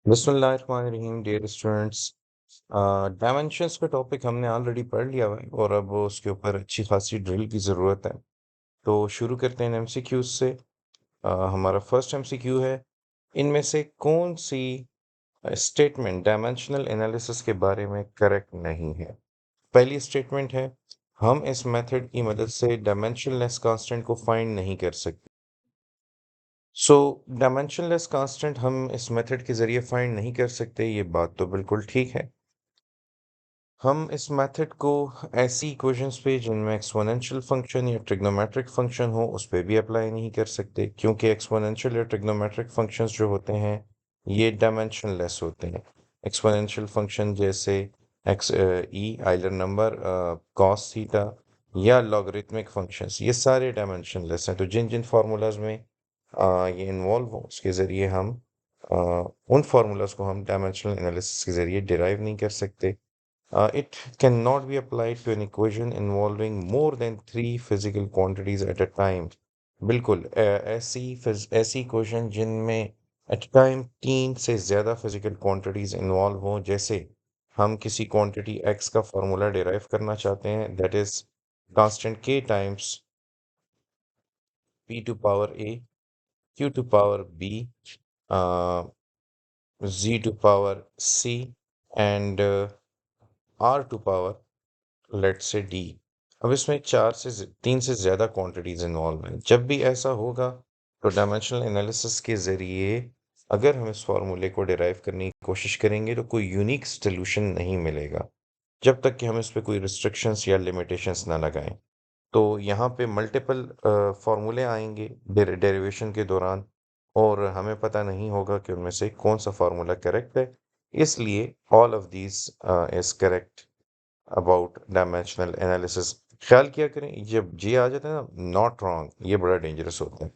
बिस्मिल्लाहिर्रहमानिर्रहीम dear students. Dimensions का topic हमने ऑलरेडी पढ़ लिया हुआ है और अब उसके ऊपर अच्छी खासी ड्रिल की ज़रूरत है। तो शुरू करते हैं एमसीक्यूज से। हमारा फर्स्ट एमसीक्यू है, इनमें से कौन सी स्टेटमेंट डायमेंशनल एनालिसिस के बारे में करेक्ट नहीं है। पहली स्टेटमेंट है, हम इस मेथड की मदद से डायमेंशनलेस कांस्टेंट को फाइंड नहीं कर सकते। सो डायमेंशनलेस कांस्टेंट हम इस मेथड के ज़रिए फाइंड नहीं कर सकते, ये बात तो बिल्कुल ठीक है। हम इस मेथड को ऐसी इक्वेशंस पे जिनमें एक्सपोनेंशियल फंक्शन या ट्रिग्नोमेट्रिक फंक्शन हो उस पर भी अप्लाई नहीं कर सकते, क्योंकि एक्सपोनेंशियल या ट्रिग्नोमेट्रिक फंक्शंस जो होते हैं ये डायमेंशनलेस होते हैं। एक्सपोनेंशियल फंक्शन जैसे एक्स ई आइलर नंबर, कॉस थीटा या लॉगरिथमिक फंक्शंस, ये सारे डायमेंशनलेस हैं। तो जिन जिन फार्मूलाज में ये इन्वॉल्व हो उसके ज़रिए हम उन फार्मूलाज को हम डायमेंशनल एनालिसिस के ज़रिए डिराइव नहीं कर सकते। It cannot be applied to an equation involving more than three physical quantities at a time. बिल्कुल ऐसी इक्वेशन जिनमें एट टाइम तीन से ज़्यादा फिजिकल क्वांटिटीज इन्वॉल्व हों, जैसे हम किसी क्वांटिटी x का फॉर्मूला डिराइव करना चाहते हैं, that is constant k times p to power a, q to power b, z to power c and r to power let say d. अब इसमें तीन से ज़्यादा क्वांटिटीज इन्वॉल्व हैं। जब भी ऐसा होगा तो डायमेंशनल एनालिसिस के ज़रिए अगर हम इस फार्मूले को डिराइव करने की कोशिश करेंगे तो कोई यूनिक सॉल्यूशन नहीं मिलेगा, जब तक कि हम इस पे कोई रिस्ट्रिक्शंस या लिमिटेशंस ना लगाएं। तो यहाँ पे मल्टीपल फार्मूले आएंगे डेरिवेशन के दौरान, और हमें पता नहीं होगा कि उनमें से कौन सा फार्मूला करेक्ट है। इसलिए all of these is correct about dimensional analysis. ख्याल किया करें, जब जी आ जाता है ना नॉट रॉन्ग, ये बड़ा डेंजरस होता है।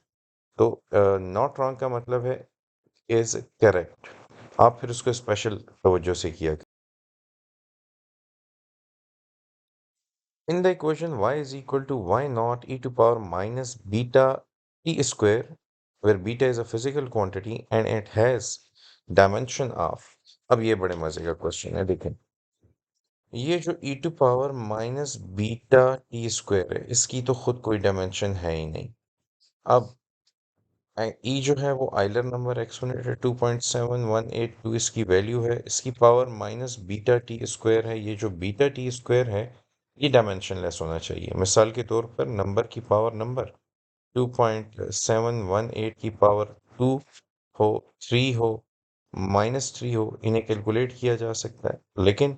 तो नॉट रॉन्ग का मतलब है इज करेक्ट। आप फिर उसको स्पेशल तवज्जो से किया करें। In the equation y is equal to y naught e to power minus beta t square, where beta is a physical quantity and it has dimension of। अब ये बड़े मजे का क्वेश्चन है, देखें। ये जो e to power minus beta T square है, इसकी तो खुद कोई डायमेंशन है ही नहीं। अब e जो है वो आइलर नंबर एक्सपोनेंट है, 2.7182 इसकी वैल्यू है। इसकी power minus beta T square है। ये जो बीटा टी स्क्वायर है ये डायमेंशनलेस होना चाहिए। मिसाल के तौर पर नंबर की पावर नंबर 2.718 की पावर 2 हो, 3 हो, -3 हो, इन्हें कैलकुलेट किया जा सकता है। लेकिन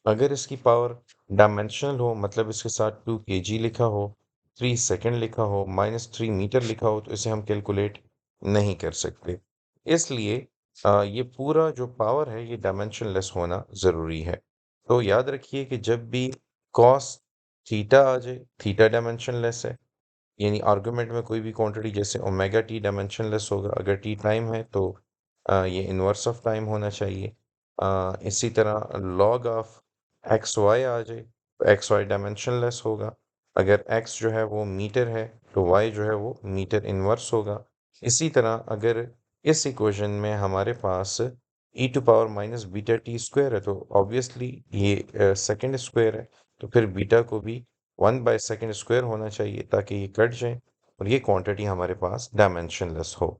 अगर इसकी पावर डायमेंशनल हो, मतलब इसके साथ 2 kg लिखा हो, 3 सेकंड लिखा हो, -3 मीटर लिखा हो, तो इसे हम कैलकुलेट नहीं कर सकते। इसलिए ये पूरा जो पावर है ये डायमेंशनलेस होना ज़रूरी है। तो याद रखिए कि जब भी कॉस थीटा आ जाए, थीटा डायमेंशनलेस है। यानी आर्गुमेंट में कोई भी क्वांटिटी जैसे ओमेगा टी डायमेंशनलेस होगा। अगर टी टाइम है तो ये इन्वर्स ऑफ टाइम होना चाहिए। इसी तरह लॉग ऑफ एक्स वाई आ जाए तो एक्स वाई डायमेंशनलेस होगा। अगर एक्स जो है वो मीटर है तो वाई जो है वो मीटर इन्वर्स होगा। इसी तरह अगर इस इक्वेशन में हमारे पास e to power minus beta T square है तो ऑब्वियसली ये सेकंड स्क्वायर है, तो फिर बीटा को भी 1/2 स्क्वायर होना चाहिए ताकि ये कट जाए और ये क्वांटिटी हमारे पास डायमेंशनलेस हो।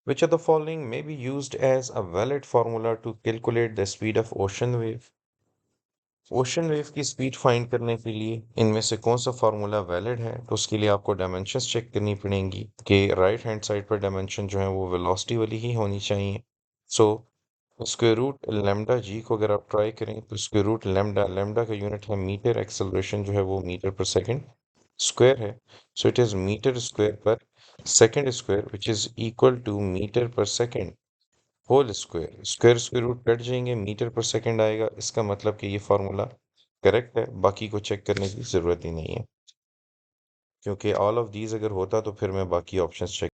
Which of the following may be used as a valid formula to calculate the speed of ocean wave? Ocean wave की स्पीड फाइंड करने के लिए इनमें से कौन सा फार्मूला वैलिड है, तो उसके लिए आपको डायमेंशंस चेक करनी पड़ेंगी कि राइट हैंड साइड पर डायमेंशन जो है वो वेलोसिटी वाली ही होनी चाहिए। So square root lambda g को अगर आप ट्राई करें तो स्क्वायर रूट लेमडा, लेमडा का यूनिट है मीटर, एक्सेलरेशन जो है वो मीटर पर सेकंड स्क्वायर है। So it is metre square per second square which is equal to metre per second whole square. Square square root cut जाएंगे, metre per second आएगा। इसका मतलब कि ये फार्मूला करेक्ट है, बाकी को चेक करने की ज़रूरत ही नहीं है, क्योंकि ऑल ऑफ दीज अगर होता तो फिर मैं बाकी options check.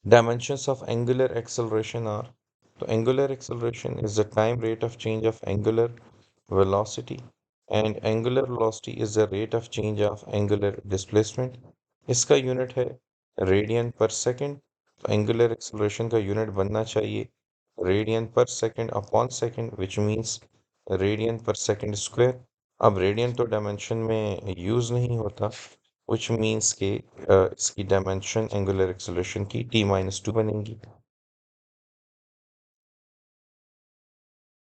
Dimensions of angular acceleration are, so angular acceleration is the time rate of change of angular velocity, and angular velocity is the rate of change of angular displacement. इसका unit है radian पर second, तो angular acceleration का unit बनना चाहिए radian पर second upon second, which means radian पर second square. अब रेडियन तो डायमेंशन में यूज़ नहीं होता, विच मींस के इसकी डायमेंशन एंगुलर एक्सेलरेशन की t-2 बनेगी।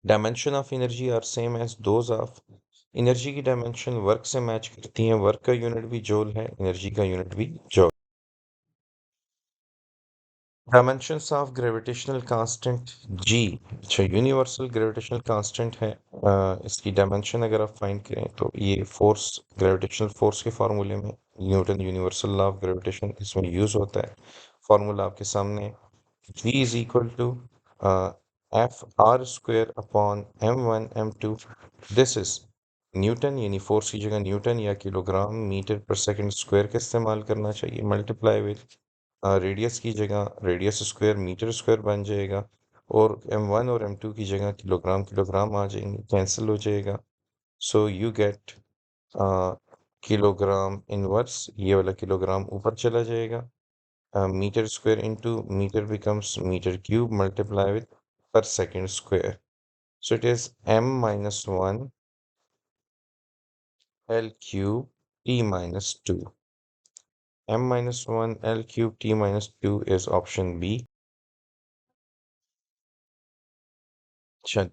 Dimension of energy are same as those of, energy की डायमेंशन वर्क से मैच करती हैं, वर्क का यूनिट भी जूल है, एनर्जी का यूनिट भी joule. Dimensions of gravitational constant जी, अच्छा यूनिवर्सल ग्रेविटेशनल कांस्टेंट है। इसकी डायमेंशन अगर आप फाइंड करें तो ये फोर्स, ग्रेविटेशनल फोर्स के फार्मूले में Newton universal law of gravitation इसमें यूज होता है। फार्मूला आपके सामने है। G is equal to F R square upon m1 m2। This is Newton, यानी फोर्स की जगह न्यूटन या kilogram metre per second square का इस्तेमाल करना चाहिए, मल्टीप्लाई विद रेडियस की जगह रेडियस स्क्वायर मीटर स्क्वायर बन जाएगा, और m1 और m2 की जगह किलोग्राम किलोग्राम आ जाएंगे, कैंसिल हो जाएगा। So you get kilogram inverse, ये वाला किलोग्राम ऊपर चला जाएगा, meter square into meter becomes meter cube multiply with per second square. So it is m minus 1 L cube t minus 2. m minus 1 L cube t minus 2 is option B.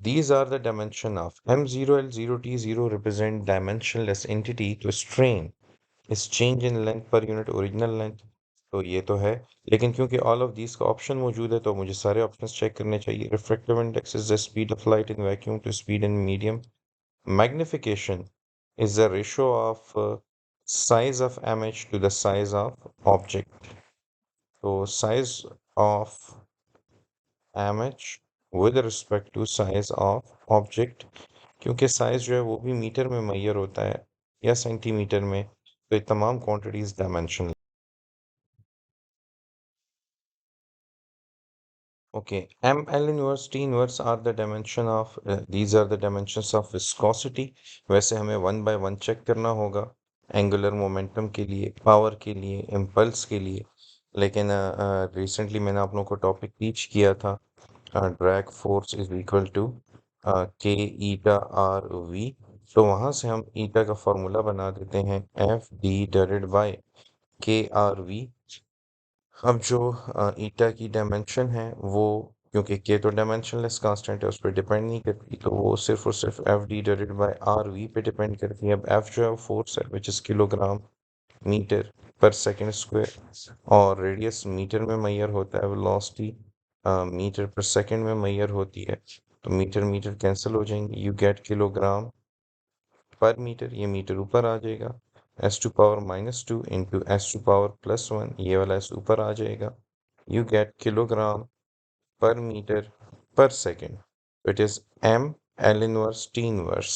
These are the dimension of m0 L0 t0 represent dimensionless entity to strain is change in length per unit original length। तो ये तो है, लेकिन क्योंकि all of these का option मौजूद है तो मुझे सारे ऑप्शंस चेक करने चाहिए। Refractive index is the speed of light in vacuum to speed in medium. Magnification is the ratio of size of image to the size of object। तो size of image with respect to size of object, क्योंकि size जो है वो भी metre में मैयर होता है या सेंटीमीटर में, तो ये तमाम quantities dimension. Okay, M L inverse T inverse are the dimension of these are the dimensions of viscosity। वैसे हमें वन बाय वन चेक करना होगा, एंगुलर मोमेंटम के लिए, पावर के लिए, इम्पल्स के लिए, लेकिन रिसेंटली मैंने आप लोगों को टॉपिक टीच किया था, drag force is equal to k eta are we. तो वहाँ से हम ईटा का फॉर्मूला बना देते हैं एफ डी डिवाइडेड बाय के आर वी। अब जो ईटा की डायमेंशन है वो, क्योंकि के तो डायमेंशनलेस कांस्टेंट है, उस पर डिपेंड नहीं करती, तो वो सिर्फ और सिर्फ f d divided by r v पे डिपेंड करती है। अब एफ जो है फोर्स है which is kilogram metre per second square, और रेडियस मीटर में मैयर होता है, वेलोसिटी मीटर पर सेकंड में मैयर होती है, तो मीटर मीटर कैंसिल हो जाएंगे, you get kilogram per metre, ये मीटर ऊपर आ जाएगा, s to power -2 into s to power +1, ये वाला एस ऊपर आ जाएगा, you get kilogram per metre per second. It is m L inverse T inverse.